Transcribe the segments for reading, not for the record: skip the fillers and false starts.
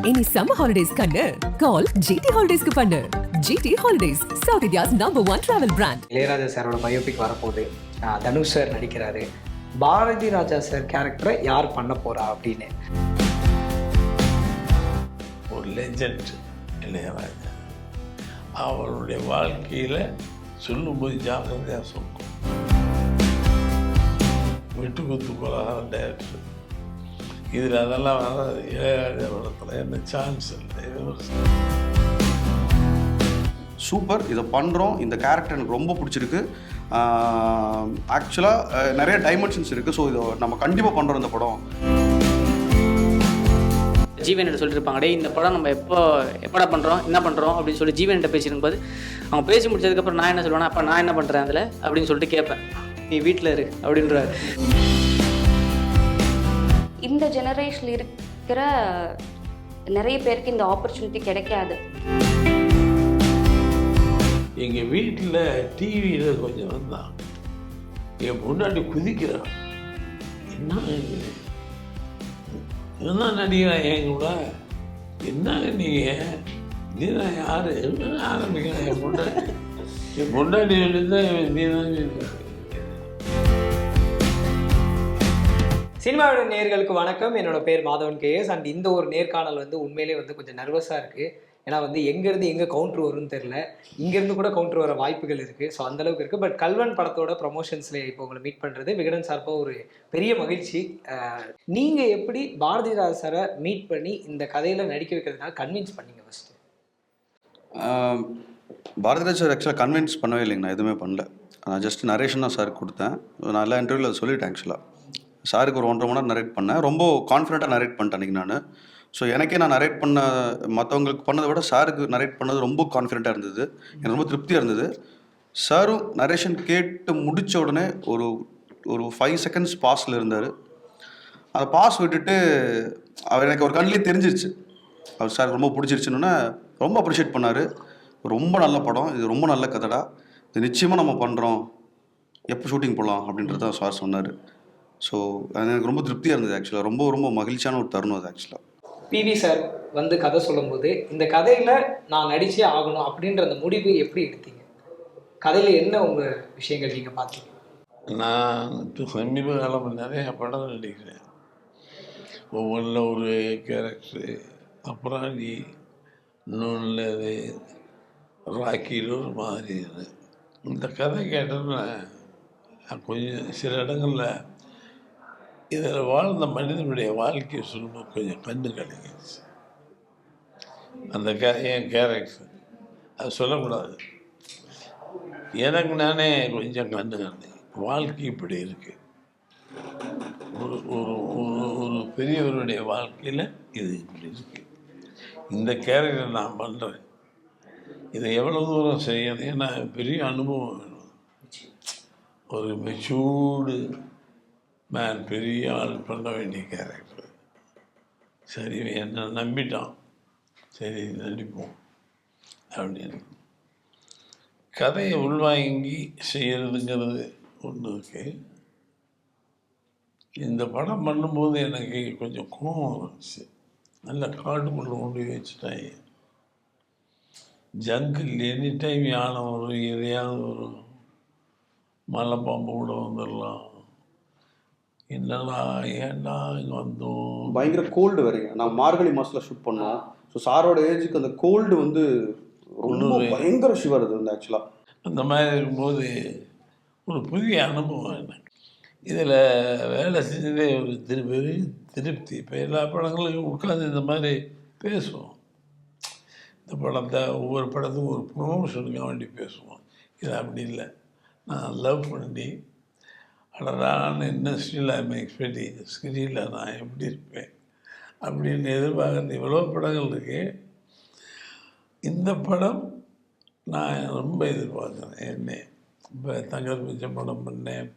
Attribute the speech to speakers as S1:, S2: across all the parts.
S1: Any summer holidays kannu call GT Holidays ku pannu. GT Holidays, South India's #1 travel brand.
S2: Ilaiyaraaja சாரோட biopic வரப்போகுது. Dhanush sir நடிக்கிறாரு. Bharathi Raja sir கேரக்டரை யார் பண்ண போறா அப்படின்னு
S3: ஒரு லெஜண்ட் இளையராஜா அவருடைய வாழ்க்கையில் சொல்லும்போது ஜாக்கிரதையாக சொல்லும். விட்டு குத்து போகிற டைரக்டர் இதில் அதெல்லாம் வராது. இளையராஜா படத்தில் என்ன சான்ஸ் இல்லை.
S4: சூப்பர், இதை பண்ணுறோம். இந்த கேரக்டர் எனக்கு ரொம்ப பிடிச்சிருக்கு. ஆக்சுவலாக நிறைய டைமென்ஷன்ஸ் இருக்குது. ஸோ இதை நம்ம கண்டிப்பாக பண்ணுறோம் இந்த படம்.
S5: ஜீவன்கிட்ட சொல்லியிருப்பாங்க, டே இந்த படம் நம்ம எப்படா பண்ணுறோம் என்ன பண்ணுறோம் அப்படின்னு சொல்லி ஜீவன்கிட்ட பேசியிருக்கும்போது அவங்க பேசி முடிச்சதுக்கப்புறம் நான் என்ன சொல்லுவேன்னா, அப்போ நான் என்ன பண்ணுறேன் அதில் அப்படின்னு சொல்லிட்டு கேட்பேன். நீ வீட்டில் இரு அப்படின்றாரு.
S6: இந்த ஜெனரேஷனில் இருக்கிற நிறைய பேருக்கு இந்த ஆப்பர்ச்சுனிட்டி கிடைக்காது.
S3: எங்கள் வீட்டில் டிவியில் கொஞ்சம் வந்தான் என் முன்னாடி குதிக்கிறான். என்ன நடிக்கிறான் என் கூட, என்ன நீங்கள் நீ தான் யார் ஆரம்பிக்கிறேன். என் முன்னாடி தான் நீ தான்.
S2: சினிமாவோட நேர்களுக்கு வணக்கம். என்னோட பேர் மாதவன் கேஎஸ். அண்ட் இந்த ஒரு நேர்காணல் உண்மையிலே கொஞ்சம் நர்வஸாக இருக்குது. ஏன்னா எங்கேருந்து எங்கே கவுண்டர் வரும்னு தெரில. இங்கேருந்து கூட கவுண்டர் வர வாய்ப்புகள் இருக்குது. ஸோ அந்தளவுக்கு இருக்குது. பட் கல்வன் படத்தோட ப்ரொமோஷன்ஸில் இப்போ உங்களை மீட் பண்ணுறது விகடன் சார்பாக ஒரு பெரிய மகிழ்ச்சி. நீங்கள் எப்படி பாரதி ராஜா சாரை மீட் பண்ணி இந்த கதையில் நடிக்க வைக்கிறதுனால கன்வின்ஸ் பண்ணீங்க? ஃபஸ்ட்டு
S4: பாரதிராஜ் சார் ஆக்சுவலாக கன்வின்ஸ் பண்ணவே இல்லைங்க. நான் எதுவுமே பண்ணல. நான் ஜஸ்ட் நரேஷன் தான் சாருக்கு கொடுத்தேன். நான் எல்லா இன்டர்வியூவில் அதை சொல்லிட்டேன். ஆக்சுவலாக சாருக்கு ஒரு 1.5 மணி நேரம் நரேட் பண்ணேன். ரொம்ப கான்ஃபிடென்ட்டாக நரேட் பண்ணிட்டேன் அன்றைக்கி நான். ஸோ எனக்கே நான் நரேட் பண்ண மற்றவங்களுக்கு பண்ணதை விட சாருக்கு நரேட் பண்ணது ரொம்ப கான்ஃபிடென்ட்டாக இருந்தது. எனக்கு ரொம்ப திருப்தியாக இருந்தது. சாரும் நரேஷன் கேட்டு முடித்த உடனே ஒரு 5 செகண்ட்ஸ் பாஸில் இருந்தார். அந்த பாஸ் விட்டுட்டு அவர் எனக்கு ஒரு கண்ணிலே தெரிஞ்சிருச்சு அவர் சார் ரொம்ப பிடிச்சிருச்சுன்னு. ரொம்ப அப்ரிஷியேட் பண்ணார். ரொம்ப நல்ல படம், இது ரொம்ப நல்ல கதைடா, இது நிச்சயமாக நம்ம பண்ணுறோம், எப்போ ஷூட்டிங் போகலாம் அப்படின்றத சார் சொன்னார். ஸோ அது எனக்கு ரொம்ப திருப்தியாக இருந்தது. ஆக்சுவலாக ரொம்ப ரொம்ப மகிழ்ச்சியான ஒரு தருணம் அது. ஆக்சுவலாக
S2: பிவி சார் கதை சொல்லும்போது இந்த கதையில் நான் நடிச்சே ஆகணும் அப்படின்ற அந்த முடிவு எப்படி எடுத்தீங்க? கதையில் என்ன உங்கள் விஷயங்கள் நீங்கள் பார்த்தீங்க?
S3: நான் சமீப காலம் நிறைய படம் நடிக்கிறேன். ஒவ்வொன்றில் ஒரு கேரக்டரு. அப்புறம் இன்னொன்று ராக்கியில் ஒரு மாதிரி. இந்த கதை கேட்டோன்னா கொஞ்சம் சில இடங்களில் இதில் வாழ்ந்த மனிதனுடைய வாழ்க்கையை சொல்லும்போது கொஞ்சம் கண்டு கிடைக்கிச்சு. அந்த என் கேரக்டர் அது சொல்லக்கூடாது. எனக்கு நானே கொஞ்சம் கண்டு வாழ்க்கை இப்படி இருக்குது. ஒரு பெரியவருடைய வாழ்க்கையில் இது இப்படி இருக்குது. இந்த கேரக்டர் நான் பண்ணுறேன், இதை எவ்வளோ தூரம் செய்யணும். ஏன்னா பெரிய அனுபவம் வேணும். ஒரு மெச்சூர்டு மேன், பெரிய ஆள் பண்ண வேண்டிய கேரக்டர். சரி என்ன நம்பிட்டான், சரி நடிப்போம் அப்படின்னு. கதையை உள்வாங்கி செய்கிறதுங்கிறது ஒன்று இருக்குது. இந்த படம் பண்ணும்போது எனக்கு கொஞ்சம் கோபம் வந்துச்சு. நல்ல காட்டுக்குள்ளே கொண்டு வச்சுட்டாங்க. ஜங்கிள் எனி டைம் யானை வரும், எதையாவது வரும், மலைப்பாம்பு கூட வந்துடலாம். என்னடா ஏன்டா இங்கே வந்தோம்.
S4: பயங்கர கோல்டு வரைங்க. நான் மார்கழி மாதத்தில் ஷூட் பண்ணோம். ஸோ சாரோட ஏஜுக்கு அந்த கோல்டு ரொம்ப பயங்கர ஷிவர் அது ஆக்சுவலாக. அந்த
S3: மாதிரி இருக்கும்போது ஒரு புதிய அனுபவம் எனக்கு. இதில் வேலை செஞ்சதே ஒரு பெரிய திருப்தி. இப்போ எல்லா படங்களுக்கும் உட்காந்து இந்த மாதிரி பேசுவோம். இந்த படத்தை ஒவ்வொரு படத்துக்கும் ஒரு ப்ரொமோஷனுக்காக வேண்டி பேசுவோம். இது அப்படி இல்லை. நான் லவ் பண்ணி அடரான இண்டஸ்ட்ரியில் ஐம் எக்ஸ்பெக்டிங் ஸ்க்ரீனில் நான் எப்படி இருப்பேன் அப்படின்னு எதிர்பார்க்குறது இவ்வளோ படங்கள் இருக்கு. இந்த படம் நான் ரொம்ப எதிர்பார்க்குறேன். என்ன இப்போ தங்கர் பிச்சை படம் பண்ணேன்,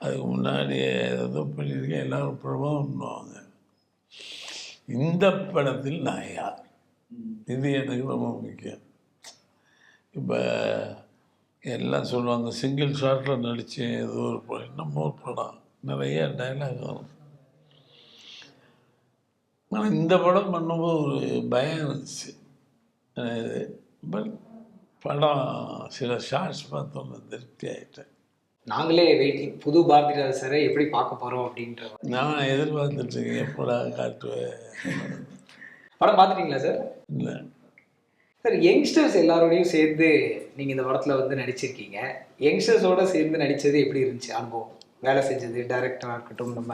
S3: அதுக்கு முன்னாடியே ஏதோ பண்ணியிருக்கேன், எல்லோரும் ப்ரமோட் பண்ணுவாங்க. இந்த படத்தில் நான் யார், இது எனக்கு ரொம்ப முக்கியம். இப்போ எல்லாம் சொல்லுவாங்க சிங்கிள் ஷாட்டில் நடித்தேன், ஏதோ ஒரு படம், இன்னமும் ஒரு படம், நிறைய டைலாக் வரும். ஆனால் இந்த படம் பண்ணும்போது ஒரு பயம் இருந்துச்சு. பட் படம் சில ஷார்ட்ஸ் பார்த்தோன்னு திருப்தி ஆகிட்டேன்.
S2: நாங்களே வெயிட்டிங் புது பாரதிராஜா சாரை எப்படி பார்க்க போகிறோம் அப்படின்ற மாதிரி.
S3: நான் எதிர்பார்த்துட்ருக்கேன் எப்படா காட்டுவேன்.
S2: படம் பார்த்துட்டீங்களா சார்?
S3: இல்லை,
S2: சார் யங்ஸ்டர்ஸ் எல்லாரோடையும் சேர்ந்து நீங்கள் இந்த படத்தில் வந்து நடிச்சிருக்கீங்க. யங்ஸ்டர்ஸோட சேர்ந்து நடித்தது எப்படி இருந்துச்சு அனுபவம்? வேலை செஞ்சது டைரக்டராக இருக்கட்டும், நம்ம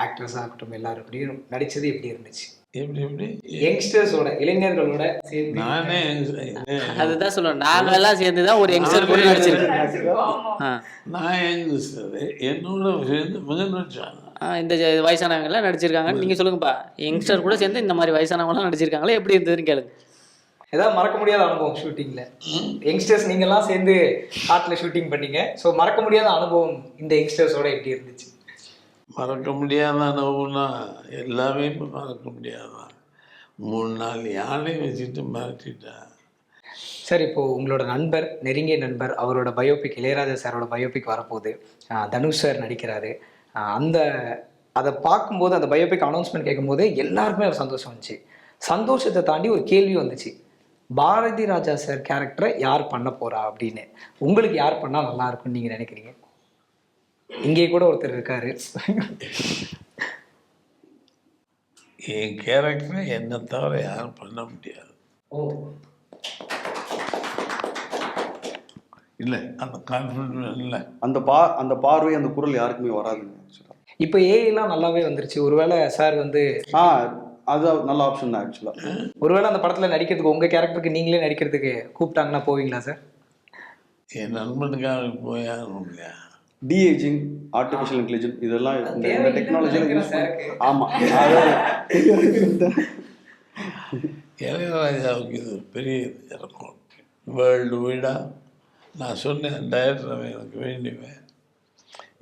S2: ஆக்ட்ரஸாக இருக்கட்டும், எல்லாருக்கூடையும் நடித்தது எப்படி இருந்துச்சு?
S3: எப்படி
S2: யங்ஸ்டர்ஸோட, இளைஞர்களோட சேர்ந்து.
S3: நானே
S5: அதுதான் சொல்லுவேன், நாங்கெல்லாம் சேர்ந்து தான் ஒரு யங்ஸ்டர் கூட நடிச்சிருக்கோம்.
S3: நான் யங்ஸ்டர் என்னோட சேர்ந்து முதல் நடிச்சாங்க.
S5: இந்த வயசானவங்க எல்லாம் நடிச்சிருக்காங்க. நீங்க சொல்லுங்கப்பா, யங்ஸ்டர் கூட சேர்ந்து இந்த மாதிரி வயசானவங்க எல்லாம் நடிச்சிருக்காங்களே, எப்படி இருந்ததுன்னு கேளுங்க.
S2: ஏதாவது மறக்க முடியாத அனுபவம் ஷூட்டிங்கில்? யங்ஸ்டர்ஸ் நீங்கள்லாம் சேர்ந்து காட்டில் ஷூட்டிங் பண்ணீங்க. ஸோ மறக்க முடியாத அனுபவம் இந்த யங்ஸ்டர்ஸோட எப்படி இருந்துச்சு?
S3: மறக்க முடியாத அனுபவம்னா எல்லாமே மறக்க முடியாதான். 3 நாள் யானை வச்சுட்டு மிரட்டிட்டேன்.
S2: சார் இப்போது உங்களோட நண்பர், நெருங்கிய நண்பர், அவரோட பயோபிக், இளையராஜா சாரோட பயோபிக் வரப்போகுது. தனுஷ் சார் நடிக்கிறாரு. அதை பார்க்கும்போது, அந்த பயோபிக் அனௌன்ஸ்மெண்ட் கேட்கும்போது எல்லாருக்குமே ஒரு சந்தோஷம் வந்துச்சு. சந்தோஷத்தை தாண்டி ஒரு கேள்வி வந்துச்சு, பாரதி ராஜா சார் கேரக்டரை யார் பண்ண போறா அப்படின்னு. உங்களுக்கு யார் பண்ணால் நல்லா இருக்கும்னு நீங்கள் நினைக்கிறீங்க? இங்கே கூட ஒருத்தர் இருக்காரு.
S3: என் கேரக்டரை என்னை தவிர யாரும் பண்ண முடியாது. இல்லை, அந்த கான்ஃபிடன்ஸ் இல்லை.
S4: அந்த பார்வை, அந்த குரல் யாருக்குமே வராதுங்க.
S2: இப்போ ஏஐலாம் நல்லாவே வந்துருச்சு. ஒருவேளை சார் வந்து
S4: அது நல்ல ஆப்ஷன் தான் ஆக்சுவலாக.
S2: ஒருவேளை அந்த படத்தில் நடிக்கிறதுக்கு, உங்கள் கேரக்டருக்கு நீங்களே நடிக்கிறதுக்கு கூப்பிட்டாங்கன்னா போவீங்களா சார்?
S3: என் நண்பனுக்காக போயாகணும் இல்லையா?
S4: டிஏஜிங், ஆர்டிஃபிஷியல் இன்டெலிஜென்ஸ், இதெல்லாம் இந்த டெக்னாலஜியில் யூஸ் பண்ணி. ஆமாம்,
S3: இளையராஜாவுக்கு இது பெரிய இறக்கம். வேர்ல்டு வைடாக நான் சொன்னேன், டைரக்டர் எனக்கு வேண்டியவன்,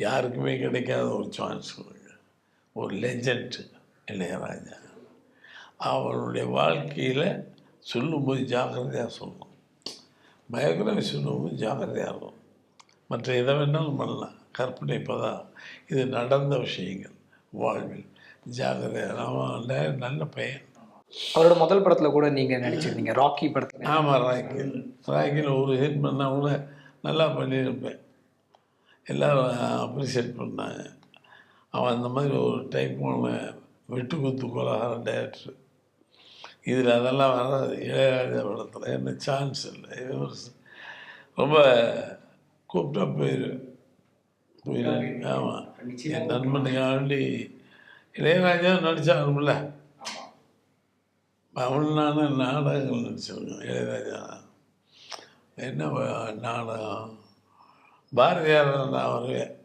S3: யாருக்குமே கிடைக்காத ஒரு சான்ஸ், ஒரு லெஜண்ட் இளையராஜா. அவருடைய வாழ்க்கையில் சொல்லும்போது ஜாக்கிரதையாக சொல்லணும், பயோகிராஃபி சொல்லும்போது ஜாக்கிரதையாக இருக்கும். மற்ற எதை வேணாலும் பண்ணலாம், கற்பனை இப்போதான், இது நடந்த விஷயங்கள் வாழ்வில் ஜாக்கிரதையாக. அவன் நல்ல பையன்.
S2: அவரோட முதல் படத்தில் கூட நீங்கள் நடிச்சிருந்தீங்க, ராக்கி படத்தில்.
S3: ஆமாம், ராக்கியில் ஒரு ஹிட் பண்ணால் கூட நல்லா பண்ணியிருப்பேன். எல்லோரும் அப்ரிஷியேட் பண்ணாங்க. அவன் அந்த மாதிரி ஒரு டைப் வெட்டு குத்து கொலகார டைரக்டர். இதில் அதெல்லாம் வராது இளையராஜா படத்தில். என்ன சான்ஸ் இல்லை. இது ரொம்ப கூப்பிட்டா போயிடுவேன். ஆமாம், என் நண்பனுக்காண்டி இளையராஜா நடித்தாங்கல்ல, தமிழ்நாடு நாடகங்கள் நடிச்சிருக்கோம். இளையராஜா என்ன நாடகம், பாரதியார் நான் வருவேன்,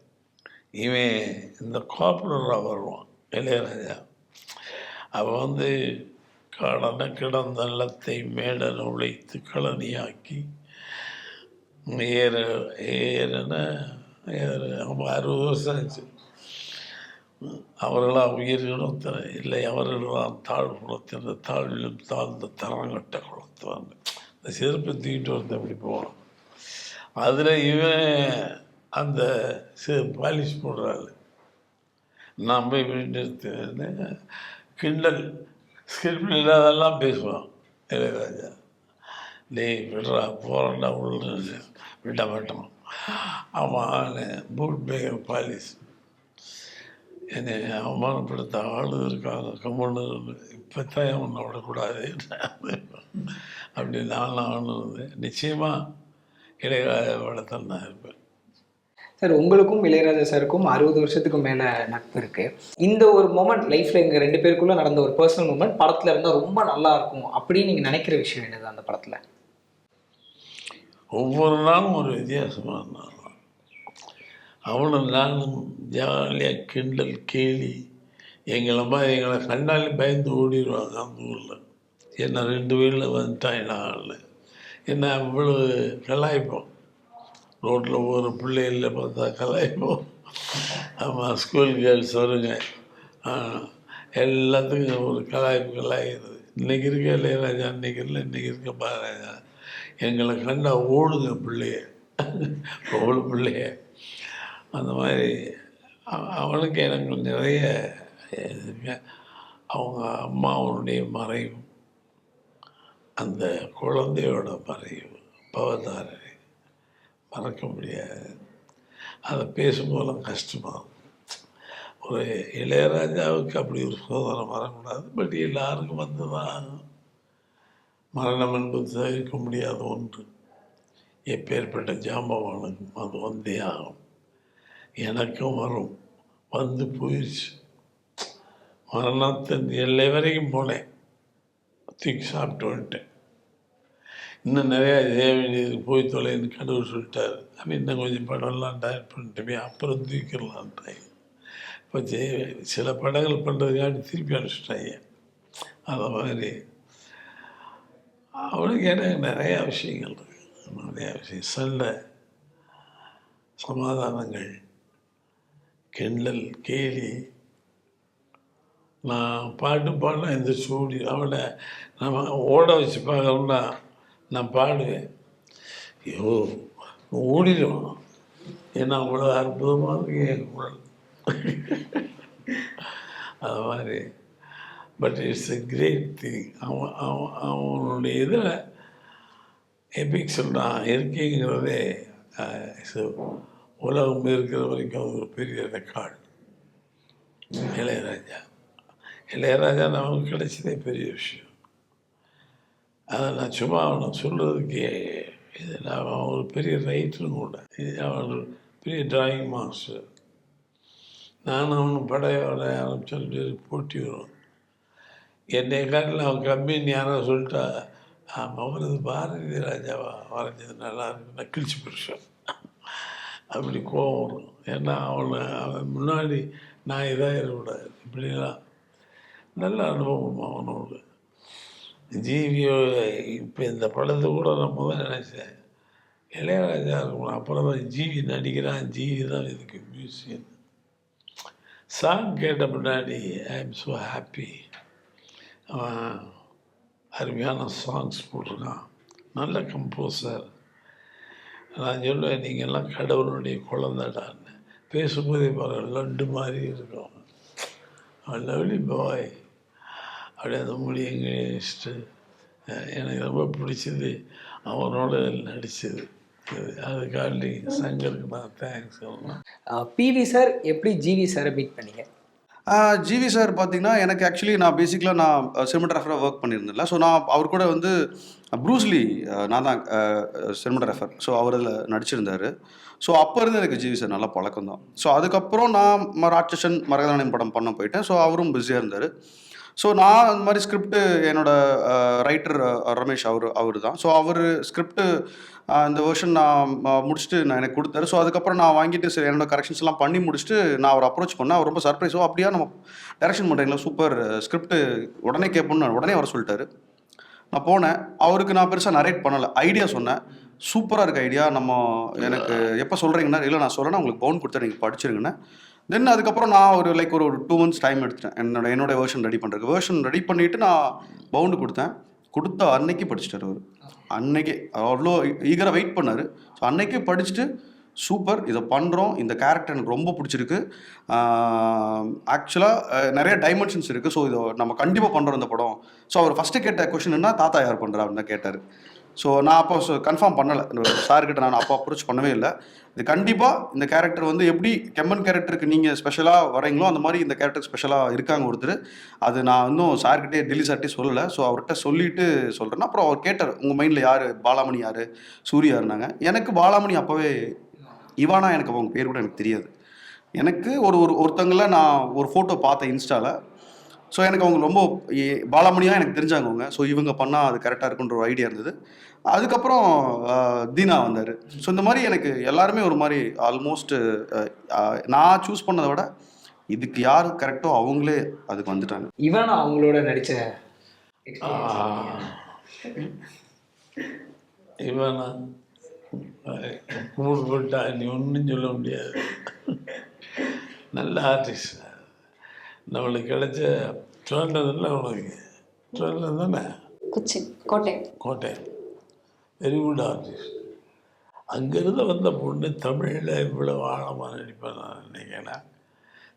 S3: இவன் இந்த காப்புலராக வருவான் இளையராஜா. அவன் வந்து கடனை கிடந்தள்ளத்தை மேடனை உழைத்து களனியாக்கி ஏறுன 60 வருஷம் ஆச்சு. அவர்களால் உயிர்களும் இல்லை, அவர்களால் தாழ் குளத்தின் தாழ்விலும் தாழ்ந்த தரங்கட்ட குளத்துவாங்க. இந்த செருப்பை தூக்கிட்டு வந்து அப்படி போவான். அதில் இவன் அந்த பாலிஷ் போடுறாள். நான் போய் வீட்டு கிண்டல் ஸ்கிரிப்ட் இல்லாதெல்லாம் பேசுவான் இளையராஜா. டேய் விடுறா, போகிறா உள்ள விட மாட்டோம். அவன் பூட் பேகர் பாலிஷ் என்னை அவமானப்படுத்த ஆளு இருக்காங்க, கம்மன்னு இப்போ தான் ஒன்றை விடக்கூடாது அப்படி நான் நிச்சயமாக இளையராஜாவோட தான் நான் இருப்பேன்.
S2: சார் உங்களுக்கும் இளையராஜா சாருக்கும் 60 வருஷத்துக்கு மேலே நட்பு இருக்குது. இந்த ஒரு மொமெண்ட் லைஃப்பில் எங்கள் 2 பேருக்குள்ளே நடந்த ஒரு பர்சனல் மூமெண்ட் படத்தில் இருந்தால் ரொம்ப நல்லா இருக்கும் அப்படின்னு நீங்கள் நினைக்கிற விஷயம் என்னது அந்த படத்தில்?
S3: ஒவ்வொரு நாளும் ஒரு வித்தியாசமான நாள். அவனும் நானும் ஜாலியாக கிண்டல் கேலி, எங்களை கண்டாலே பயந்து ஓடிடுவாங்க அந்த ஊரில். என்ன 2 வீட்டில் வந்துட்டான் நான் என்ன அவ்வளோ கலாய்ப்போம். ரோட்டில் ஒவ்வொரு பிள்ளைகளில் பார்த்தா கலாய்ப்போம். ஆமாம், ஸ்கூல் கேர்ள்ஸ் வருங்க, எல்லாத்துக்கும் ஒரு கலாய்க்கிறது. இன்றைக்கி இருக்க இளையராஜா, இன்றைக்கி இல்லை, இன்றைக்கி இருக்க பாரதிராஜா. எங்களை கண்டா ஓடுங்க பிள்ளைய, ஓடு பிள்ளைய. அந்த மாதிரி அவனுக்கு எனக்கு நிறைய அவங்க அம்மாவுடைய மறைவு, அந்த குழந்தையோட மறைவு, பவதாரணி மறக்க முடியாது. அதை பேசும்போதெல்லாம் கஷ்டமாக இருக்கும். ஒரு இளையராஜாவுக்கு அப்படி ஒரு சோதனை வரக்கூடாது, பட் எல்லாருக்கும் வந்து தான் மரணம் என்பது தவிர்க்க முடியாத ஒன்று. எப்பேற்பட்ட ஜாம்பவானுக்கும் அது வந்தே ஆகும். எனக்கும் வரும், வந்து போயிடுச்சு. மரணத்தின் எல்லை வரைக்கும் போனேன், தூக்கி சாப்பிட்டு வந்துட்டேன். இன்னும் நிறையா செய்ய வேண்டியது, போய் தொலைன்னு கடவுள் சொல்லிட்டார். அப்போ இன்னும் கொஞ்சம் படம்லாம் டயட் பண்ணிட்டுமே அப்புறம் தூக்கிடலான்ட்டாங்க. இப்போ சில படங்கள் பண்ணுறதுக்காண்டி திருப்பி அனுப்பிச்சிட்டாங்க. அந்த மாதிரி அவனுக்கு எனக்கு நிறையா விஷயங்கள் இருக்குது. நிறையா விஷயம், சண்டை, சமாதானங்கள், கிண்டல், கேலி. நான் பாட்டு பாடினா இந்த சூடி அவனை நம்ம ஓட வச்சு பார்க்கணும்னா நான் பாடுவேன், ஐயோ ஓடிடுவான். ஏன்னா அவ்வளோ அற்புதமாக இருக்கு என் குரல். அது மாதிரி. But it's a great thing. அவனுடைய இதில் எபிக் சொல்கிறான் இருக்கீங்கிறதே உலகம் இருக்கிற வரைக்கும் ஒரு பெரிய ரெக்கார்டு. இளையராஜா நமக்கு கிடைச்சதே பெரிய விஷயம். அதை நான் சும்மா அவனை சொல்கிறதுக்கே இது, அவன் ஒரு பெரிய ரைட்டரும் கூட, அவன் ஒரு பெரிய டிராயிங் மாஸ்டர். நானும் அவனும் படையோட ஆரம்பிச்சு போட்டி வரும். என்னை காட்டில் அவன் கம்மின்னு யாரோ சொல்லிட்டா, அவரது பாரதி ராஜாவா வரைஞ்சது நல்லா இருக்கு, நக்கிழ்ச்சி புருஷன் அப்படி கோவம் வரும். ஏன்னா அவன் முன்னாடி நான் இதாக இருக்கக்கூடாது. இப்படிலாம் நல்ல அனுபவம் அவனோடு. ஜீவியோ இப்போ இந்த படத்தை கூட நான் முதல்ல நினச்சேன் இளையராஜா இருக்கணும், அப்புறம் தான் ஜீவி நடிக்கிறான், ஜீவி தான் இதுக்கு மியூசியம். சாங் கேட்ட முன்னாடி ஐ எம் ஸோ ஹாப்பி. அவன் அருமையான சாங்ஸ் போட்டிருக்கான், நல்ல கம்போசர். நான் சொல்லுவேன், நீங்கள்லாம் கடவுளுடைய குழந்தைடான்னு. பேசும்போதே பாருங்கள் லட்டு மாதிரி இருக்கும். அவன் லவ்லி பாய். அப்படியே அந்த மொழியங்க வச்சுட்டு எனக்கு ரொம்ப பிடிச்சது அவனோட நடித்தது. அதுக்காண்டி சங்கருக்கு நான் தேங்க்ஸ் சொல்லலாம்.
S2: பிவி சார் எப்படி ஜிவி சாரை மீட் பண்ணீங்க?
S4: ஜிவி சார் பார்த்தீங்கன்னா, எனக்கு ஆக்சுவலி நான் பேசிக்கலாக நான் சினிமாட்டோகிராஃபராக ஒர்க் பண்ணியிருந்தேன்ல. ஸோ நான் அவர் கூட வந்து ப்ரூஸ்லி நான் தான் சினிமாட்டோகிராஃபர். ஸோ அவர் அதில் நடிச்சிருந்தார். ஸோ அப்போ இருந்து எனக்கு ஜிவி சார் நல்லா பழக்கம் தான். ஸோ அதுக்கப்புறம் நான் ராட்சசன் மரகதானியம் படம் பண்ண போயிட்டேன். ஸோ அவரும் பிஸியாக இருந்தார். ஸோ நான் அந்த மாதிரி ஸ்கிரிப்டு என்னோடய ரைட்டர் ரமேஷ் அவர் தான். ஸோ அவர் ஸ்கிரிப்டு இந்த வெர்ஷன் நான் முடிச்சுட்டு நான் எனக்கு கொடுத்தாரு. ஸோ அதுக்கப்புறம் நான் வாங்கிட்டு சரி என்னோட கரெக்ஷன்ஸ் எல்லாம் பண்ணி முடிச்சுட்டு நான் அவர் அப்ரோச் பண்ணேன். அவர் ரொம்ப சர்ப்ரைஸோ, அப்படியா நம்ம டைரக்ஷன் பண்ணுறீங்களா, சூப்பர் ஸ்கிரிப்டு உடனே கேட்போன்னு உடனே வர சொல்லிட்டாரு. நான் போனேன். அவருக்கு நான் பெருசாக நரேட் பண்ணலை, ஐடியா சொன்னேன். சூப்பராக இருக்குது ஐடியா, நம்ம எனக்கு எப்போ சொல்கிறீங்கன்னா, இல்லை நான் சொல்கிறேன் உங்களுக்கு பவுன் கொடுத்தா நீங்கள் படிச்சிருங்கண்ணே. தென் அதுக்கப்புறம் நான் ஒரு ஒரு 2 months டைம் எடுத்துட்டேன் என்னோட வெர்ஷன் ரெடி பண்ணுறதுக்கு. வெர்ஷன் ரெடி பண்ணிவிட்டு நான் பவுண்டு கொடுத்த அன்னைக்கு படிச்சிட்டார் அவர். அன்னைக்கே அவ்வளோ ஈகராக வெயிட் பண்ணார். ஸோ அன்னைக்கே படிச்சுட்டு சூப்பர், இதை பண்ணுறோம், இந்த கேரக்டர் எனக்கு ரொம்ப பிடிச்சிருக்கு, ஆக்சுவலாக நிறைய டைமென்ஷன்ஸ் இருக்குது, ஸோ இதை நம்ம கண்டிப்பாக பண்ணுறோம் இந்த படம். ஸோ அவர் ஃபஸ்ட்டு கேட்ட கொஷின் என்ன, தாத்தா யார் பண்ணுறா அப்படின்னு தான் கேட்டார். ஸோ நான் அப்போ கன்ஃபார்ம் பண்ணலை, சார்கிட்ட நான் அப்போ அப்ரோச் பண்ணவே இல்லை. இது கண்டிப்பாக இந்த கேரக்டர் வந்து எப்படி கெம்மன் கேரக்டருக்கு நீங்கள் ஸ்பெஷலாக வரீங்களோ அந்த மாதிரி இந்த கேரக்டர் ஸ்பெஷலாக இருக்காங்க ஒருத்தர். அது நான் இன்னும் சார்கிட்டே டெல்லி சார்கிட்டே சொல்லலை. ஸோ அவர்கிட்ட சொல்லிவிட்டு சொல்கிறேன்னா, அப்புறம் அவர் கேட்டார் உங்கள் மைண்டில் யார், பாலாமணி யார், சூர்யா இருந்தாங்க. எனக்கு பாலாமணி அப்போவே இவானா, எனக்கு அவங்க பேர் கூட எனக்கு தெரியாது. எனக்கு ஒருத்தங்கள நான் ஒரு ஃபோட்டோ பார்த்தேன் இன்ஸ்டாவில். ஸோ எனக்கு அவங்க ரொம்ப பாலாமணியாக எனக்கு தெரிஞ்சாங்க அவங்க. ஸோ இவங்க பண்ணால் அது கரெக்டாக இருக்குன்ற ஒரு ஐடியா இருந்தது. அதுக்கப்புறம் தீனா வந்தார். ஸோ இந்த மாதிரி எனக்கு எல்லாருமே ஒரு மாதிரி ஆல்மோஸ்ட் நான் சூஸ் பண்ணதை விட இதுக்கு யார் கரெக்டோ அவங்களே அதுக்கு வந்துட்டாங்க.
S2: இவன் அவங்களோட நடித்த
S3: இவனா கூப்பிட்டா நீ ஒன்றும் சொல்ல முடியாது. நல்ல ஆர்டிஸ்ட் நம்மளுக்கு கிடைச்ச சொன்னதில்ல. உனக்கு சொன்னது தானே கோட்டயம், வெரி குட் ஆர்டிஸ்ட். அங்கேருந்து வந்த பொண்ணு தமிழில் இவ்வளோ ஆழமாக நடிப்பேன் நான் நினைக்கிறேன்.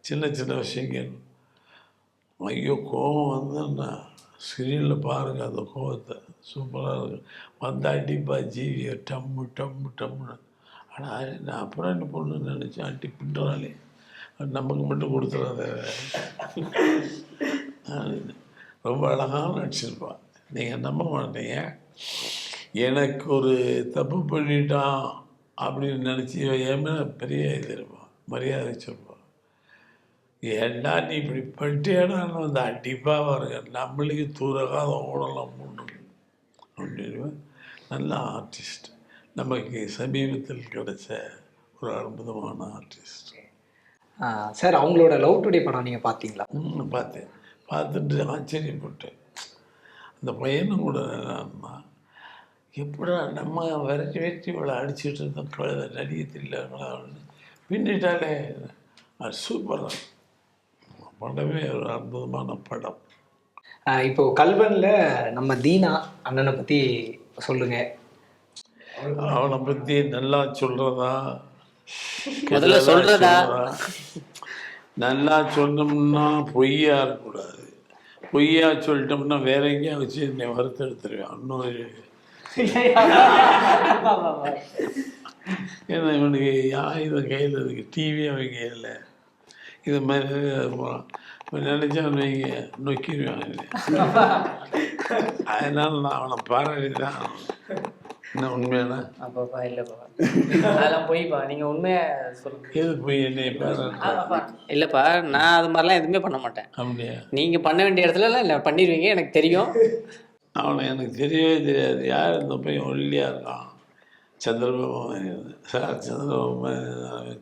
S3: சின்ன சின்ன விஷயங்கள் ஐயோ கோபம் வந்தேன்னா ஸ்க்ரீனில் பாருங்கள் அந்த கோபத்தை, சூப்பராக இருக்கும். வந்தா அடிப்பா ஜீவியை டம்மு டம்மு டம்முன்னு. ஆனால் நான் அப்புறம் என்ன பொண்ணு நினச்சேன், அடி பின்றாலே நமக்கு மட்டும் கொடுத்துறாத. ரொம்ப அழகாக நடிச்சிருப்பான். நீங்கள் நம்ப மாட்டீங்க, எனக்கு ஒரு தப்பு பண்ணிட்டான் அப்படின்னு நினச்சி ஏமே பெரிய இது இருப்பான், மரியாதை வச்சுருப்பான். ஏண்டா நீ இப்படி பண்ணிட்டேடான்னு வந்து அடிப்பாக வருங்க, நம்மளுக்கு தூரகாத ஓடலாம் பொண்ணு அப்படின்னு. நல்ல ஆர்டிஸ்ட், நமக்கு சமீபத்தில் கிடைச்ச ஒரு அற்புதமான ஆர்டிஸ்ட்.
S2: சார் அவங்களோட லவ் டுடே படம் நீங்கள் பார்த்தீங்களா?
S3: பார்த்தேன். பார்த்துட்டு ஆச்சரியப்பட்டேன். அந்த பையனும் கூட என்னன்னா, எப்படா நம்ம விரட்டி விரட்டி இவ்வளோ அடிச்சுட்டு இருந்தோம், கழுத நடிக்க தெரியலங்களா அப்படின்னு பின்னிட்டாலே. அது சூப்பராக படமே ஒரு அற்புதமான படம்.
S2: இப்போ கல்வனில் நம்ம தீனா அண்ணனை பற்றி சொல்லுங்க.
S3: அவனை பற்றி நல்லா சொல்கிறதா
S5: முதல்ல சொல்கிறதா?
S3: நல்லா சொன்னோம்னா பொய்யா இருக்கக்கூடாது. பொய்யா சொல்லிட்டோம்னா வேற எங்கேயா வச்சு என்னை வறுத்தெடுத்துருவேன். இன்னொரு ஏன்னா இவனுக்கு ஆயுதம் கையில் இருக்கு, டிவி அவன் கையில், இது மாதிரி நினச்சா வைங்க நொக்கிடுவான். அதனால நான் அவனை பாராட்டி தான். என்ன உண்மையான
S5: அப்பாப்பா இல்லைப்பா, அதெல்லாம் போய்ப்பா, நீங்கள் உண்மையாக சொல்லுங்க.
S3: எது போய் என்னை பாராட்டு?
S5: இல்லைப்பா, நான் அது மாதிரிலாம் எதுவுமே பண்ண மாட்டேன்.
S3: அப்படியா?
S5: நீங்கள் பண்ண வேண்டிய இடத்துலலாம் இல்லை பண்ணிடுவீங்க, எனக்கு தெரியும்.
S3: அவனை எனக்கு தெரியவே தெரியாது. யார் இந்த பையன் ஒல்லியாக இருக்கான், Chandrababu sir, Chandrababu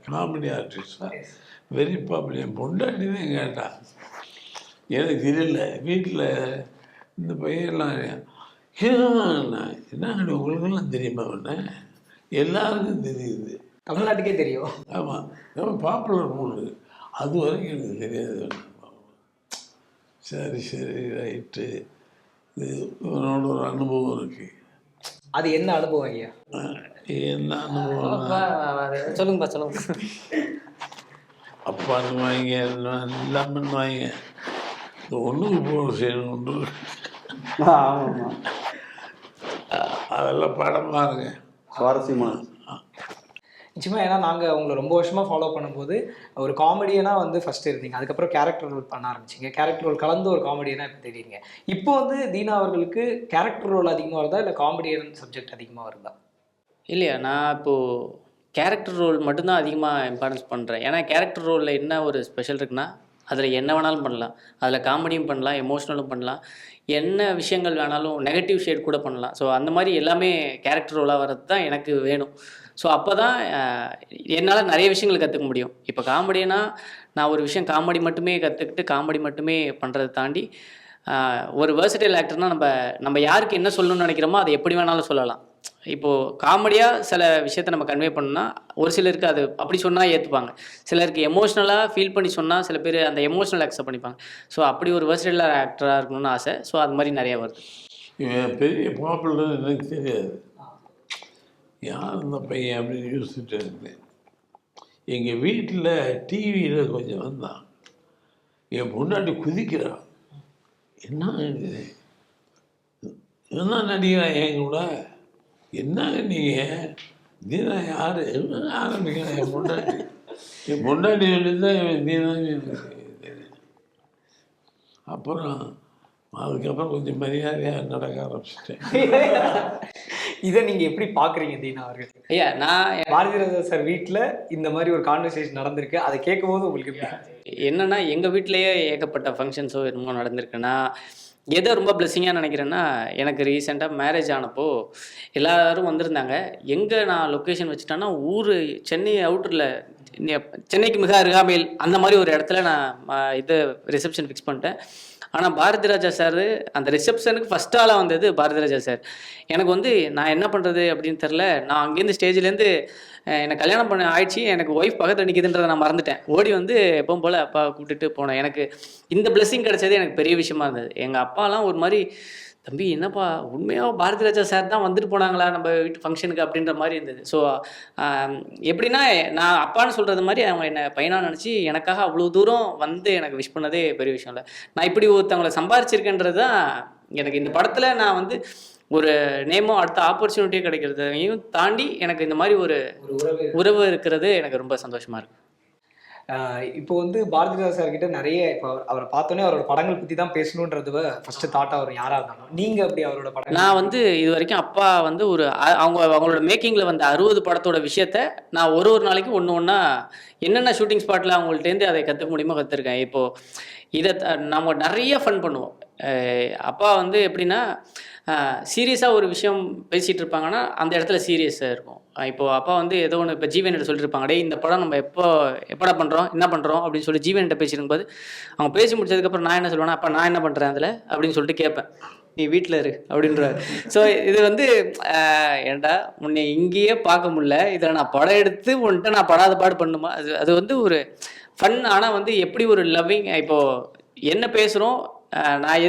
S3: comedy artist sir, very popular. பொண்டாட்டி தான் கேட்டான், எனக்கு தெரியல. வீட்டில் இந்த பையன்லாம் என்ன உங்களுக்கெல்லாம் தெரியுமா? அவனை எல்லாருக்கும் தெரியுது,
S2: தமிழ்நாட்டுக்கே தெரியும்.
S3: ஆமாம், ரொம்ப பாப்புலர் பொண்ணு. அது வரைக்கும் எனக்கு தெரியாது. சரி சரி ரைட்டு. இது இவனோட ஒரு அனுபவம் இருக்குது.
S2: அது என்ன அனுபவம் ஐயா?
S3: என்ன அனுபவம்?
S5: சொல்லுங்கப்பா சொல்லுங்க.
S3: அப்பான்னுவாங்க, எல்லாம் பண்ணுவாங்க. ஒன்றுக்கு போக செய்யணும் ஒன்று. அதெல்லாம் படம் பாருங்க,
S4: சுவாரஸ்யமான.
S2: நிச்சயமாக. ஏன்னா நாங்கள் உங்களை ரொம்ப வருஷமாக ஃபாலோ பண்ணும்போது ஒரு காமெடியனாக வந்து ஃபஸ்ட்டு இருந்தீங்க, அதுக்கப்புறம் கேரக்டர் ரோல் பண்ண ஆரம்பிச்சிங்க, கேரக்டர் ரோல் கலந்து ஒரு காமெடியனாக இப்போ தெரியுங்க. இப்போ வந்து தீனா அவர்களுக்கு கேரக்டர் ரோல் அதிகமாக வருதா இல்லை காமெடியன் சப்ஜெக்ட் அதிகமாக வருதா?
S5: இல்லையா, நான் இப்போது கேரக்டர் ரோல் மட்டும்தான் அதிகமாக இம்பார்ட்டன்ஸ் பண்ணுறேன். ஏன்னா கேரக்டர் ரோலில் என்ன ஒரு ஸ்பெஷல் இருக்குன்னா, அதில் என்ன வேணாலும் பண்ணலாம். அதில் காமெடியும் பண்ணலாம், எமோஷ்னலும் பண்ணலாம், என்ன விஷயங்கள் வேணாலும், நெகட்டிவ் ஷேட் கூட பண்ணலாம். ஸோ அந்த மாதிரி எல்லாமே கேரக்டர் ரோலாக வர்றது தான் எனக்கு வேணும். ஸோ அப்போ தான் என்னால் நிறைய விஷயங்கள் கற்றுக்க முடியும். இப்போ காமெடினா நான் ஒரு விஷயம் காமெடி மட்டுமே கற்றுக்கிட்டு காமெடி மட்டுமே பண்ணுறதை தாண்டி ஒரு வேர்சடைல் ஆக்டர்னால் நம்ம யாருக்கு என்ன சொல்லணும்னு நினைக்கிறோமோ அதை எப்படி வேணாலும் சொல்லலாம். இப்போது காமெடியாக சில விஷயத்தை நம்ம கன்வே பண்ணோம்னா ஒரு சிலருக்கு அது அப்படி சொன்னால் ஏற்றுப்பாங்க, சிலருக்கு எமோஷ்னலாக ஃபீல் பண்ணி சொன்னால் சில பேர் அந்த எமோஷ்னல் அக்செப்ட் பண்ணிப்பாங்க. ஸோ அப்படி ஒரு வேர்சடைல் ஆக்டராக இருக்கணும்னு ஆசை. ஸோ அது மாதிரி நிறையா வருது.
S3: இவன் பெரிய பாப்புலர் எனக்கு தெரியாது, யார் இந்த பையன் அப்படின்னு யோசிச்சுட்டு இருந்தேன். எங்கள் வீட்டில் டிவியில் கொஞ்சம் வந்தான், என் பொண்டாட்டி குதிக்கிறான். என்ன என்ன நடிக்கிறான் என் கூட, என்னங்க நீங்கள் தீனா யார் ஆரம்பிக்கிறேன். என் பொண்டாட்டி தான் தீனான்னு எனக்கு தெரியும். அப்புறம் அதுக்கப்புறம் கொஞ்சம் மரியாதையாக நடக்க ஆரம்பிச்சிட்டேன்.
S2: இதை நீங்கள் எப்படி பார்க்குறீங்க தீனா அவர்கள்?
S5: ஐயா, நான்
S2: பாரதி ராஜா சார் வீட்டில் இந்த மாதிரி ஒரு கான்வர்சேஷன் நடந்திருக்கு, அதை கேட்கும்போது உங்களுக்கு எப்படி?
S5: என்னென்னா எங்கள் வீட்டிலையே ஏகப்பட்ட ஃபங்க்ஷன்ஸோ என்னமோ நடந்திருக்குன்னா, எதை ரொம்ப பிளெஸ்ஸிங்காக நினைக்கிறேன்னா, எனக்கு ரீசெண்டாக மேரேஜ் ஆனப்போ எல்லோரும் வந்திருந்தாங்க. எங்கே நான் லொக்கேஷன் வச்சுட்டேன்னா, ஊர் சென்னை அவுட்டரில், சென்னைக்கு மிக அருகாமையில் அந்த மாதிரி ஒரு இடத்துல நான் இது ரிசப்ஷன் ஃபிக்ஸ் பண்ணிட்டேன். ஆனால் பாரதி ராஜா சார் அந்த ரிசப்ஷனுக்கு ஃபஸ்ட் ஆளாக வந்தது பாரதி ராஜா சார். எனக்கு வந்து நான் என்ன பண்ணுறது அப்படின்னு தெரில. நான் அங்கேருந்து ஸ்டேஜ்லேருந்து எனக்கு கல்யாணம் பண்ண ஆயிடுச்சு, எனக்கு ஒய்ஃப் பக்கத்தில் நிற்கிதுன்றதை நான் மறந்துட்டேன். ஓடி வந்து எப்பவும் போல் அப்பா கூப்பிட்டுட்டு போனேன். எனக்கு இந்த பிளெஸ்ஸிங் கிடச்சது எனக்கு பெரிய விஷயமா இருந்தது. எங்கள் அப்பாலாம் ஒரு மாதிரி தம்பி என்னப்பா உண்மையாக பாரதி ராஜா சார் தான் வந்துட்டு போனாங்களா நம்ம வீட்டு ஃபங்க்ஷனுக்கு அப்படின்ற மாதிரி இருந்தது. ஸோ எப்படின்னா நான் அப்பான்னு சொல்கிறது மாதிரி அவங்க என்னை பையனாக நினச்சி எனக்காக அவ்வளோ தூரம் வந்து எனக்கு விஷ் பண்ணதே பெரிய விஷயம் இல்லை. நான் இப்படி ஒருத்தவங்களை சம்பாரிச்சிருக்கேன்றது தான் எனக்கு இந்த படத்தில் நான் வந்து ஒரு நேமோ அடுத்த ஆப்பர்ச்சுனிட்டியே கிடைக்கிறதையும் தாண்டி எனக்கு இந்த மாதிரி ஒரு உறவு இருக்கிறது எனக்கு ரொம்ப சந்தோஷமாக இருக்குது.
S2: இப்போ வந்து பாரதிராஜா சார் கிட்ட நிறைய இப்போ அவரை பார்த்தோன்னே அவரோட படங்கள் பற்றி தான் பேசணுன்றது ஃபர்ஸ்ட் தாட் அவர் யாராக இருந்தாலும் நீங்கள் அப்படி அவரோட படம்
S5: நான் வந்து இது வரைக்கும் அப்பா வந்து ஒரு அவங்களோட மேக்கிங்கில் வந்த 60 படத்தோட விஷயத்த நான் ஒரு நாளைக்கு ஒன்று ஒன்றா என்னென்ன ஷூட்டிங் ஸ்பாட்டில் அவங்கள்ட்டேருந்து அதை கற்றுக்க முடியுமோ கற்றுருக்கேன். இப்போது இதை நம்ம நிறைய ஃபன் பண்ணுவோம். அப்பா வந்து எப்படின்னா சீரியஸாக ஒரு விஷயம் பேசிகிட்டு இருப்பாங்கன்னா அந்த இடத்துல சீரியஸாக இருக்கும். இப்போது அப்பா வந்து ஏதோ ஒன்று இப்போ ஜீவன்கிட்ட சொல்லிட்டு இருப்பாங்க, டே இந்த படம் நம்ம எப்படா பண்ணுறோம் என்ன பண்ணுறோம் அப்படின்னு சொல்லி ஜீவன்கிட்ட பேசியிருக்கும்போது அவங்க பேசி முடிச்சதுக்கப்புறம் நான் என்ன சொல்லுவேன்னா, அப்பா நான் என்ன பண்ணுறேன் அதில் அப்படின்னு சொல்லிட்டு கேட்பேன், நீ வீட்டில் இரு அப்படின்றாரு. ஸோ இது வந்து ஏன்டா உன்னை இங்கேயே பார்க்க முடியல, இதில் நான் படம் எடுத்து உன்கிட்ட நான் படாத பாடு பண்ணுமா, அது வந்து ஒரு ஃபன். ஆனால் வந்து எப்படி ஒரு லவ்விங் இப்போது என்ன பேசுகிறோம், நான்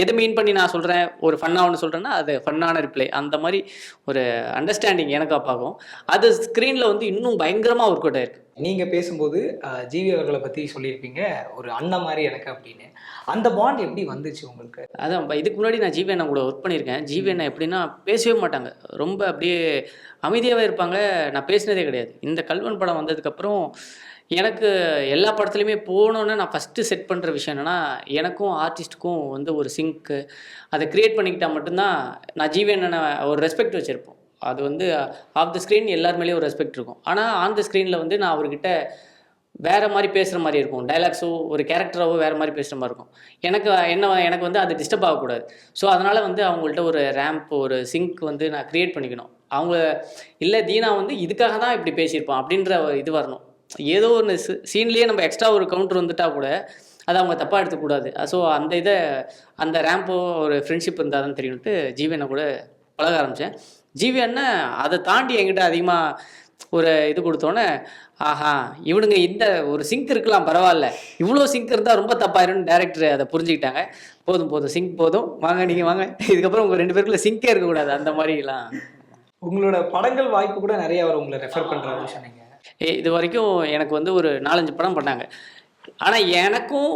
S5: எதை மீன் பண்ணி நான் சொல்கிறேன் ஒரு ஃபன்னாக ஒன்று சொல்கிறேன்னா அது ஃபன்னான ரிப்ளை, அந்த மாதிரி ஒரு அண்டர்ஸ்டாண்டிங் எனக்கு அப்பாகும். அது ஸ்க்ரீனில் வந்து இன்னும் பயங்கரமாக ஒர்க் அவுட் ஆயிருக்கு.
S2: நீங்கள் பேசும்போது ஜிவி அவர்களை பற்றி சொல்லியிருப்பீங்க ஒரு அண்ணன் மாதிரி எனக்கு அப்படின்னு. அந்த பாண்ட் எப்படி வந்துச்சு உங்களுக்கு?
S5: அதான் இதுக்கு முன்னாடி நான் ஜிவி அண்ணா கூட ஒர்க் பண்ணியிருக்கேன். ஜிவி அண்ணா எப்படின்னா பேசவே மாட்டாங்க, ரொம்ப அப்படியே அமைதியாகவே இருப்பாங்க. நான் பேசினதே கிடையாது. இந்த கல்வன் படம் வந்ததுக்கப்புறம் எனக்கு எல்லா படத்துலையுமே போகணுன்னு நான் ஃபஸ்ட்டு செட் பண்ணுற விஷயம் என்னென்னா, எனக்கும் ஆர்டிஸ்ட்டுக்கும் வந்து ஒரு சிங்க்கு அதை க்ரியேட் பண்ணிக்கிட்டால் மட்டும்தான் நான் ஜிவி அண்ணனை ஒரு ரெஸ்பெக்ட் வச்சுருப்போம். அது வந்து ஆஃப் த ஸ்க்ரீன் எல்லார் மேலேயும் ஒரு ரெஸ்பெக்ட் இருக்கும். ஆனால் ஆன் த ஸ்க்ரீனில் வந்து நான் அவர்கிட்ட வேறு மாதிரி பேசுகிற மாதிரி இருக்கும், டைலாக்ஸோ ஒரு கேரக்டராகவோ வேறு மாதிரி பேசுகிற மாதிரி இருக்கும். எனக்கு வந்து அது டிஸ்டர்ப் ஆகக்கூடாது. ஸோ அதனால் வந்து அவங்கள்ட்ட ஒரு ரேம்ப் ஒரு சிங்க் வந்து நான் க்ரியேட் பண்ணிக்கணும். அவங்க இல்லை தீனா வந்து இதுக்காக தான் இப்படி பேசியிருப்பான் அப்படின்ற இது வரணும். ஏதோ ஒன்று சீன்லேயே நம்ம எக்ஸ்ட்ரா ஒரு கவுண்டர் வந்துட்டால் கூட அதை அவங்க தப்பாக எடுத்துக்கூடாது. ஸோ அந்த ரேம்போ ஒரு ஃப்ரெண்ட்ஷிப் இருந்தால் தான் தெரியும்ட்டு ஜிவி அண்ணா கூட பழக ஆரம்பித்தேன். ஜிவி அண்ணன் அதை தாண்டி என்கிட்ட அதிகமாக ஒரு இது கொடுத்தோன்னே, ஆஹா இவனுங்க இந்த ஒரு சிங்க் இருக்கலாம் பரவாயில்ல, இவ்வளோ சிங்க் இருந்தால் ரொம்ப தப்பாயிரும்னு டேரக்டர் அதை புரிஞ்சுக்கிட்டாங்க. போதும் சிங்க் போதும், வாங்க நீங்கள் வாங்க, இதுக்கப்புறம் உங்கள் 2 பேருக்குள்ள சிங்கே இருக்கக்கூடாது அந்த மாதிரிலாம்.
S2: உங்களோட படங்கள் வாய்ப்பு கூட நிறைய அவர் உங்களை ரெஃபர் பண்ணுறாரு சொன்னீங்க.
S5: இது வரைக்கும் எனக்கு வந்து ஒரு 4-5 படம் பண்ணாங்க. ஆனால் எனக்கும்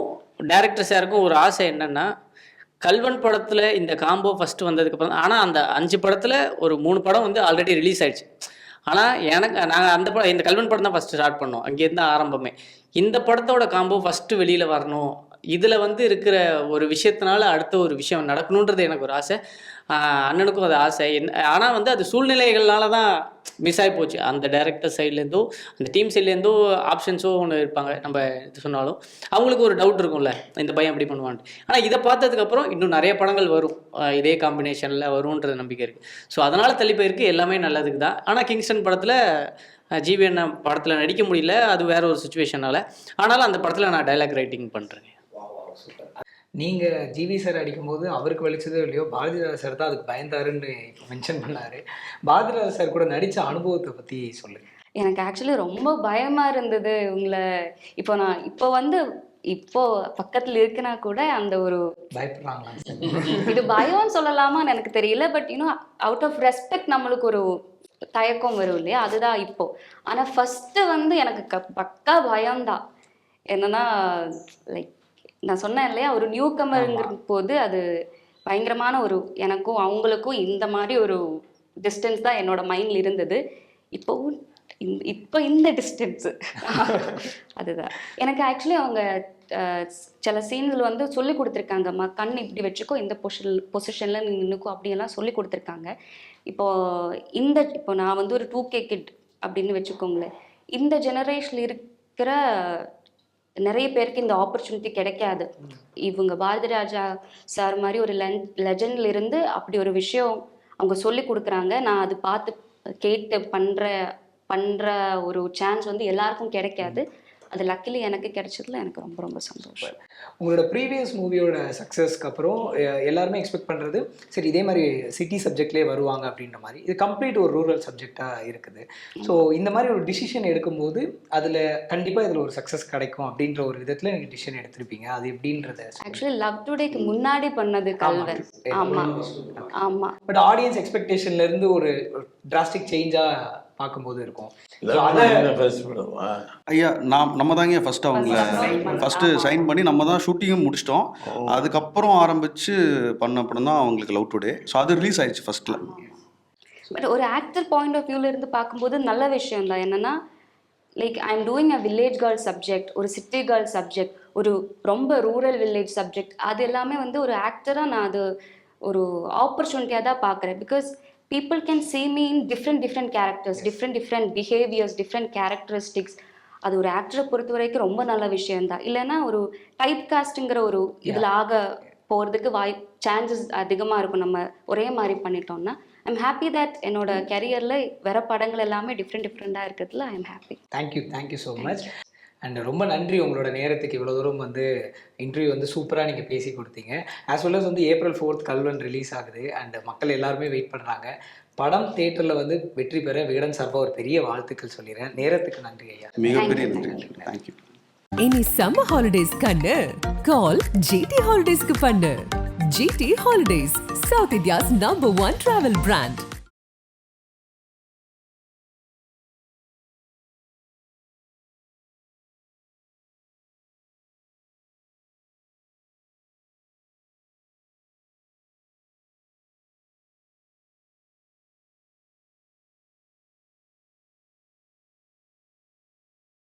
S5: டைரக்டர் சாருக்கும் ஒரு ஆசை என்னென்னா, கல்வன் படத்தில் இந்த காம்போ ஃபஸ்ட்டு வந்ததுக்கப்புறம், ஆனால் அந்த 5 படத்தில் ஒரு 3 படம் வந்து ஆல்ரெடி ரிலீஸ் ஆகிடுச்சு. ஆனால் நாங்கள் இந்த கல்வன் படம் தான் ஃபஸ்ட்டு ஸ்டார்ட் பண்ணோம், அங்கேருந்து ஆரம்பமே. இந்த படத்தோட காம்போ ஃபஸ்ட்டு வெளியில் வரணும், இதில் வந்து இருக்கிற ஒரு விஷயத்தினால அடுத்த ஒரு விஷயம் நடக்கணுன்றது எனக்கு ஒரு ஆசை. அண்ணனுக்கும் அது ஆசை. ஆனால் வந்து அது சூழ்நிலைகள்னால தான் மிஸ் ஆகி போச்சு. அந்த டைரக்டர் சைட்லேருந்தோ அந்த டீம் சைட்லேருந்தோ ஆப்ஷன்ஸோ ஒன்று இருப்பாங்க, நம்ம இது சொன்னாலும் அவங்களுக்கு ஒரு டவுட் இருக்கும்ல, இந்த பையன் அப்படி பண்ணுவான்ட்டு. ஆனால் இதை பார்த்ததுக்கப்புறம் இன்னும் நிறைய படங்கள் வரும், இதே காம்பினேஷனில் வரும்ன்றது நம்பிக்கை இருக்குது. ஸோ அதனால் தள்ளி போயிருக்கு, எல்லாமே நல்லதுக்கு தான். ஆனால் கிங்ஸ்டன் படத்தில் ஜிவி அண்ணா படத்தில் நடிக்க முடியல, அது வேற ஒரு சுச்சுவேஷனால். ஆனாலும் அந்த படத்தில் நான் டைலாக் ரைட்டிங் பண்ணுறேன்.
S2: நீங்கள் ஜிவி சார் அடிக்கும்போது அவருக்கு வலிச்சதோ இல்லையோ, பாரதிராஜா சார் தான் அதுக்கு பயந்தாருன்னு இப்போ மென்ஷன் பண்ணார். பாரதிராஜா சார் கூட நடித்த அனுபவத்தை பற்றி சொல்லுங்கள்.
S6: எனக்கு ஆக்சுவலி ரொம்ப பயமாக இருந்தது உங்களை. இப்போ பக்கத்தில் இருக்குன்னா கூட அந்த ஒரு
S2: பயப்படுறாங்களா,
S6: இது பயம்னு சொல்லலாமான்னு எனக்கு தெரியல. பட் இன்னும் அவுட் ஆஃப் ரெஸ்பெக்ட் நம்மளுக்கு ஒரு தயக்கம் வரும் இல்லையா, அதுதான் இப்போ. ஆனால் ஃபஸ்ட்டு வந்து எனக்கு பக்கா பயம்தான். என்னன்னா லைக் நான் சொன்னேன் இல்லையா, ஒரு நியூ கமருங்கிற போது அது பயங்கரமான ஒரு எனக்கும் அவங்களுக்கும் இந்த மாதிரி ஒரு டிஸ்டன்ஸ் தான் என்னோட மைண்டில் இருந்தது. இப்போ இந்த டிஸ்டன்ஸு அதுதான் எனக்கு ஆக்சுவலி அவங்க சில சீன்ஸில் வந்து சொல்லி கொடுத்துருக்காங்கம்மா, கண் இப்படி வச்சுக்கோ, இந்த பொசிஷனில் நீ நின்னுக்கோ அப்படியெல்லாம் சொல்லி கொடுத்துருக்காங்க. இப்போ நான் வந்து ஒரு 2K கிட் அப்படின்னு வச்சுக்கோங்களேன். இந்த ஜெனரேஷனில் இருக்கிற நிறைய பேருக்கு இந்த ஆப்பர்ச்சுனிட்டி கிடைக்காது. இவங்க பாரதி ராஜா சார் மாதிரி ஒரு லெஜெண்டில் இருந்து அப்படி ஒரு விஷயம் அவங்க சொல்லி கொடுக்குறாங்க. நான் அது பார்த்து கேட்டு பண்ணுற ஒரு சான்ஸ் வந்து எல்லாருக்கும் கிடைக்காது. அது லக்கிலி எனக்கு கிடைச்சதுல எனக்கு ரொம்ப ரொம்ப சந்தோஷம்.
S2: உங்களோட ப்ரீவியஸ் மூவியோட சக்ஸஸ்க்கு அப்புறம் எல்லாருமே எக்ஸ்பெக்ட் பண்ணுறது சரி இதே மாதிரி சிட்டி சப்ஜெக்ட்லேயே வருவாங்க அப்படின்ற மாதிரி. இது கம்ப்ளீட் ஒரு ரூரல் சப்ஜெக்டாக இருக்குது. ஸோ இந்த மாதிரி ஒரு டிசிஷன் எடுக்கும்போது அதில் கண்டிப்பாக இதில் ஒரு சக்ஸஸ் கிடைக்கும் அப்படின்ற ஒரு விதத்தில் எனக்கு டிசிஷன் எடுத்திருப்பீங்க. அது எப்படின்றத
S6: ஆக்சுவலி லவ் டுடேக்கு முன்னாடி பண்ணது கல்வன். ஆமாம் ஆமாம்.
S2: பட் ஆடியன்ஸ் எக்ஸ்பெக்டேஷன்லேருந்து ஒரு டிராஸ்டிக் சேஞ்சாக பார்க்கும்போது இருக்கும்.
S4: ஐயா நம்ம தாங்க ஃபர்ஸ்ட் அவங்கள ஃபர்ஸ்ட் சைன் பண்ணி நம்ம தான் ஷூட்டிங்கும் முடிச்சிட்டோம். அதுக்கப்புறம் ஆரம்பிச்சு பண்ண படம் தான் அவங்களுக்கு லவ் டுடே. ஸோ அது ரிலீஸ் ஆயிடுச்சு ஃபர்ஸ்ட்ல.
S6: பட் ஒரு ஆக்டர் பாயிண்ட் ஆஃப் வியூல இருந்து பார்க்கும்போது நல்ல விஷயம் தான். என்னன்னா like I am doing a village girl subject, ஒரு சிட்டி கேர்ள் சப்ஜெக்ட், ஒரு ரொம்ப ரூரல் வில்லேஜ் சப்ஜெக்ட். அது எல்லாமே வந்து ஒரு ஆக்டராக நான் அது ஒரு ஆப்பர்ச்சுனிட்டியாக தான் பார்க்குறேன். Because people can see me in different characters, different behaviors, different characteristics. அது ஒரு ஆக்டரை பொறுத்த வரைக்கும் ரொம்ப நல்ல விஷயம்தான். இல்லைன்னா ஒரு டைப் காஸ்ட்டுங்கிற ஒரு இதில் ஆக போகிறதுக்கு சான்சஸ் அதிகமாக இருக்கும். நம்ம ஒரே மாதிரி பண்ணிட்டோம்னா ஐம் ஹாப்பி தட் என்னோட கெரியரில் வர படங்கள் எல்லாமே டிஃப்ரெண்ட்டாக இருக்கிறதுல I am happy.
S2: Thank you so much. And ரொம்ப நன்றி உங்களோட நேரத்துக்கு இவ்வளோ தூரம் வந்து இன்டர்வியூ வந்து சூப்பராக நீங்கள் பேசி கொடுத்தீங்க. ஆஸ் வெல் அஸ் வந்து April 4th கல்வன் ரிலீஸ் ஆகுது அண்ட் மக்கள் எல்லாருமே வெயிட் பண்ணுறாங்க. படம் தியேட்டரில் வந்து வெற்றி பெற விகடன் சார்பாக ஒரு பெரிய வாழ்த்துக்கள் சொல்லிடுறேன். நேரத்துக்கு நன்றி ஐயா.
S4: மிகப்பெரிய நன்றி. தேங்க்யூ.
S1: இனி சம்மர் ஹாலிடேஸ் கண்ணு கால் GT ஹாலிடேஸ்க்கு பண்ணு. GT holidays, south India's #1 travel brand.